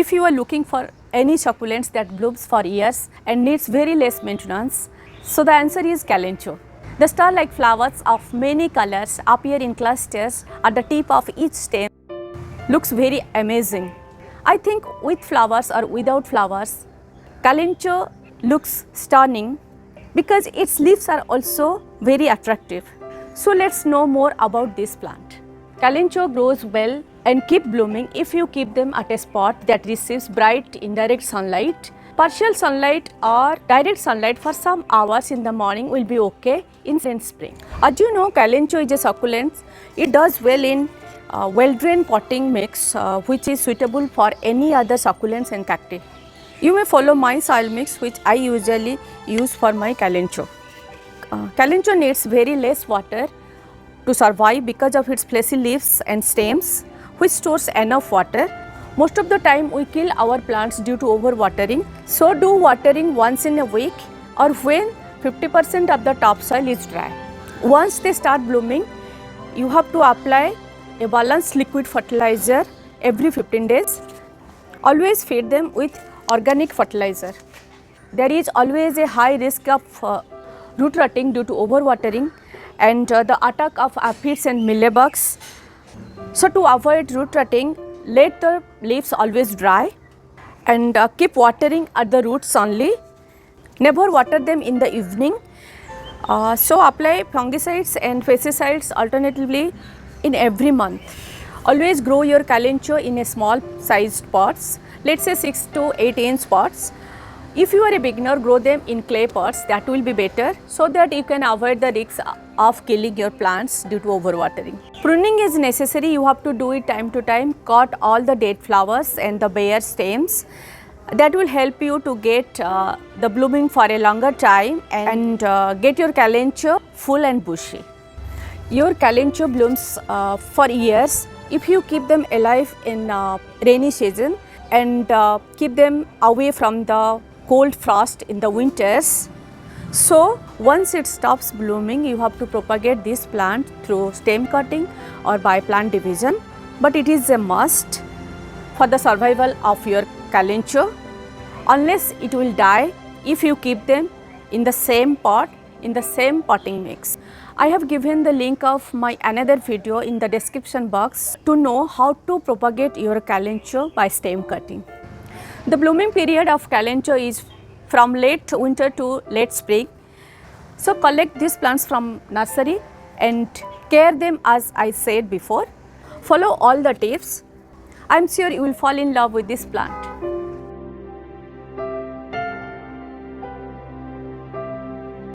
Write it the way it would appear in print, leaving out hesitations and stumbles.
If you are looking for any succulents that blooms for years and needs very less maintenance, so the answer is Kalanchoe. The star-like flowers of many colors appear in clusters at the tip of each stem. Looks very amazing. I think with flowers or without flowers, Kalanchoe looks stunning because its leaves are also very attractive. So let's know more about this plant. Kalanchoe grows well and keep blooming if you keep them at a spot that receives bright indirect sunlight. Partial sunlight or direct sunlight for some hours in the morning will be okay in spring. As you know, Kalanchoe is a succulent. It does well in well-drained potting mix which is suitable for any other succulents and cacti. You may follow my soil mix which I usually use for my Kalanchoe. Kalanchoe needs very less water to survive because of its fleshy leaves and stems which stores enough water. Most of the time we kill our plants due to overwatering. So do watering once in a week or when 50% of the topsoil is dry. Once they start blooming, you have to apply a balanced liquid fertilizer every 15 days. Always feed them with organic fertilizer. There is always a high risk of root rotting due to overwatering and the attack of aphids and mealybugs. So to avoid root rotting, let the leaves always dry and keep watering at the roots only. Never water them in the evening. So apply fungicides and pesticides alternatively in every month. Always grow your Kalanchoe in a small sized pots, let's say 6 to 8 inch pots. If you are a beginner, grow them in clay pots, that will be better so that you can avoid the risk of killing your plants due to overwatering. Pruning is necessary, you have to do it time to time, cut all the dead flowers and the bare stems. That will help you to get the blooming for a longer time and get your Kalanchoe full and bushy. Your Kalanchoe blooms for years if you keep them alive in rainy season and keep them away from the cold frost in the winters. So once it stops blooming, you have to propagate this plant through stem cutting or by plant division, but it is a must for the survival of your Kalanchoe, unless it will die if you keep them in the same pot, in the same potting mix. I have given the link of my another video in the description box to know how to propagate your Kalanchoe by stem cutting. The blooming period of Kalanchoe is from late winter to late spring. So collect these plants from nursery and care them as I said before. Follow all the tips. I am sure you will fall in love with this plant.